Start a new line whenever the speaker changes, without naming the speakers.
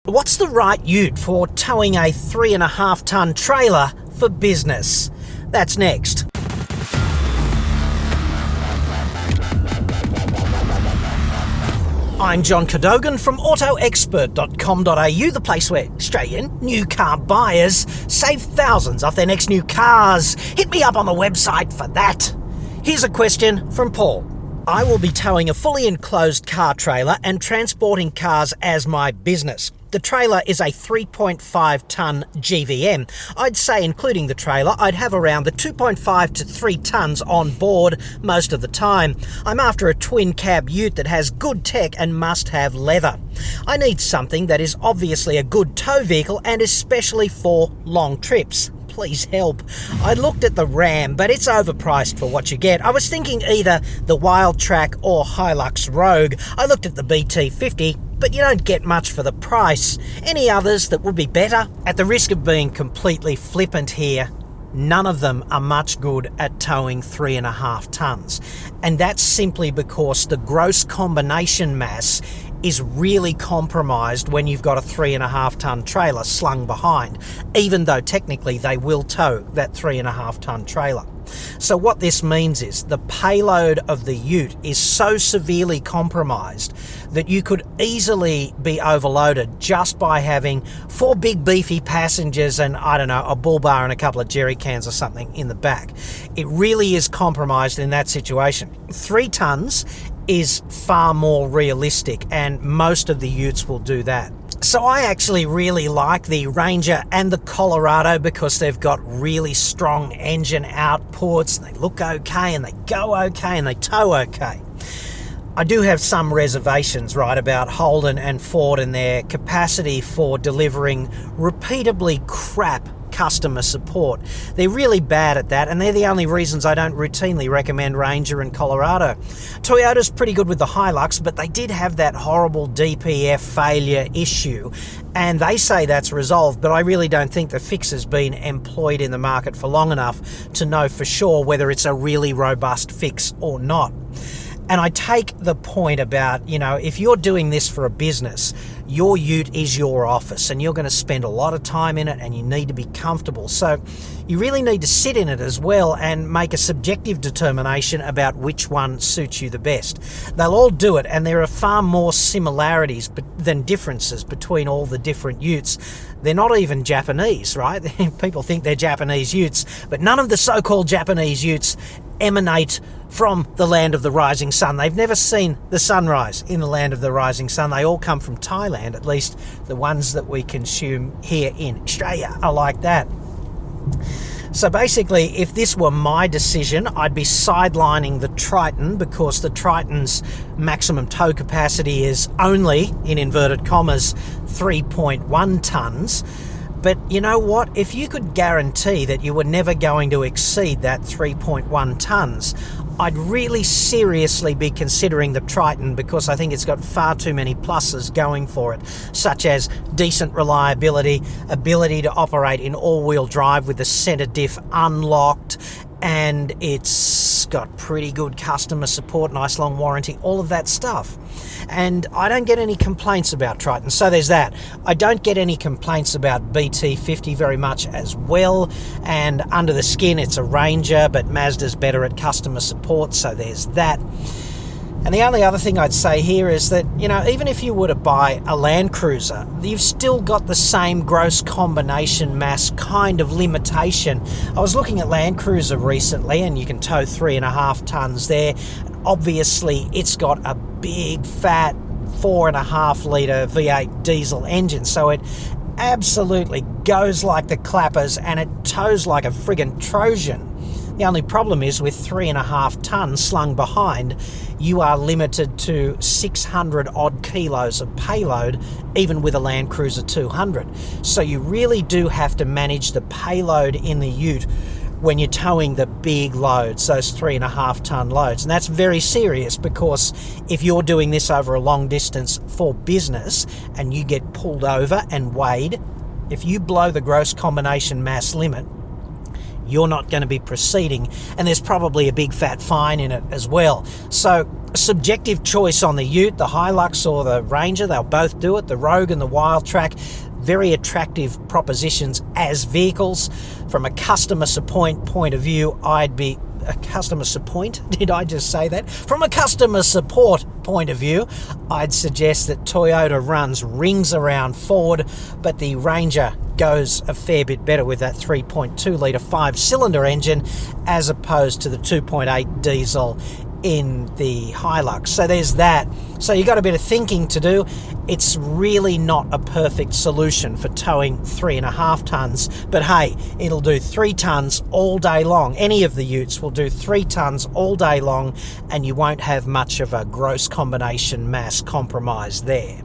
What's the right ute for towing a 3.5 ton trailer for business? That's next. I'm John Cadogan from autoexpert.com.au, the place where Australian new car buyers save thousands off their next new cars. Hit me up on the website for that. Here's a question from Paul. I will be towing a fully enclosed car trailer and transporting cars as my business. The trailer is a 3.5 tonne GVM. I'd say, including the trailer, I'd have around the 2.5 to 3 tonnes on board most of the time. I'm after a twin cab ute that has good tech and must have leather. I need something that is obviously a good tow vehicle and especially for long trips. Please help. I looked at the Ram, but it's overpriced for what you get. I was thinking either the wildtrak or hilux Rogue. I looked at the BT50, but you don't get much for the price. Any others that would be better? At the risk of being completely flippant here, none of them are much good at towing 3.5 tonnes. And that's simply because the gross combination mass is really compromised when you've got a 3.5 tonne trailer slung behind, even though technically they will tow that 3.5 tonne trailer. So what this means is the payload of the ute is so severely compromised that you could easily be overloaded just by having 4 big beefy passengers and, I don't know, a bull bar and a couple of jerry cans or something in the back. It really is compromised in that situation. 3 tonnes is far more realistic, and most of the utes will do that. So I actually really like the Ranger and the Colorado because they've got really strong engine outputs, and they look okay and they go okay and they tow okay. I do have some reservations, right, about Holden and Ford and their capacity for delivering repeatably crap customer support. They're really bad at that, and they're the only reasons I don't routinely recommend Ranger and Colorado. Toyota's pretty good with the Hilux, but they did have that horrible DPF failure issue, and they say that's resolved, but I really don't think the fix has been employed in the market for long enough to know for sure whether it's a really robust fix or not. And I take the point about, if you're doing this for a business, your ute is your office and you're going to spend a lot of time in it and you need to be comfortable. So you really need to sit in it as well and make a subjective determination about which one suits you the best. They'll all do it, and there are far more similarities than differences between all the different utes. They're not even Japanese, right? People think they're Japanese utes, but none of the so-called Japanese utes emanate from the land of the rising sun. They've never seen the sunrise in the land of the rising sun. They all come from Thailand, at least the ones that we consume here in Australia are like that. So basically, if this were my decision, I'd be sidelining the Triton because the Triton's maximum tow capacity is only, in inverted commas, 3.1 tonnes. But you know what? If you could guarantee that you were never going to exceed that 3.1 tonnes, I'd really seriously be considering the Triton because I think it's got far too many pluses going for it, such as decent reliability, ability to operate in all-wheel drive with the centre diff unlocked, and it's got pretty good customer support, nice long warranty, all of that stuff. And I don't get any complaints about Triton, so there's that. I don't get any complaints about BT50 very much as well, and under the skin it's a Ranger, but Mazda's better at customer support, so there's that. And the only other thing I'd say here is that, even if you were to buy a Land Cruiser, you've still got the same gross combination mass kind of limitation. I was looking at Land Cruiser recently, and you can tow 3.5 tonnes there. Obviously, it's got a big, fat 4.5 litre V8 diesel engine, so it absolutely goes like the clappers, and it tows like a friggin' Trojan. The only problem is with 3.5 tonnes slung behind, you are limited to 600 odd kilos of payload, even with a Land Cruiser 200. So you really do have to manage the payload in the ute when you're towing the big loads, those 3.5 tonne loads. And that's very serious because if you're doing this over a long distance for business and you get pulled over and weighed, if you blow the gross combination mass limit, you're not going to be proceeding, and there's probably a big fat fine in it as well. So subjective choice on the ute, the Hilux or the Ranger. They'll both do it. The Rogue and the wildtrak, very attractive propositions as vehicles. From a customer support point of view, I'd be a customer support. Did I just say that? From a customer support point of view, I'd suggest that Toyota runs rings around Ford, but the Ranger goes a fair bit better with that 3.2 litre 5-cylinder engine as opposed to the 2.8 diesel in the Hilux. So there's that. So you got a bit of thinking to do. It's really not a perfect solution for towing 3.5 tons, but hey, it'll do 3 tons all day long. Any of the utes will do 3 tons all day long, and you won't have much of a gross combination mass compromise there.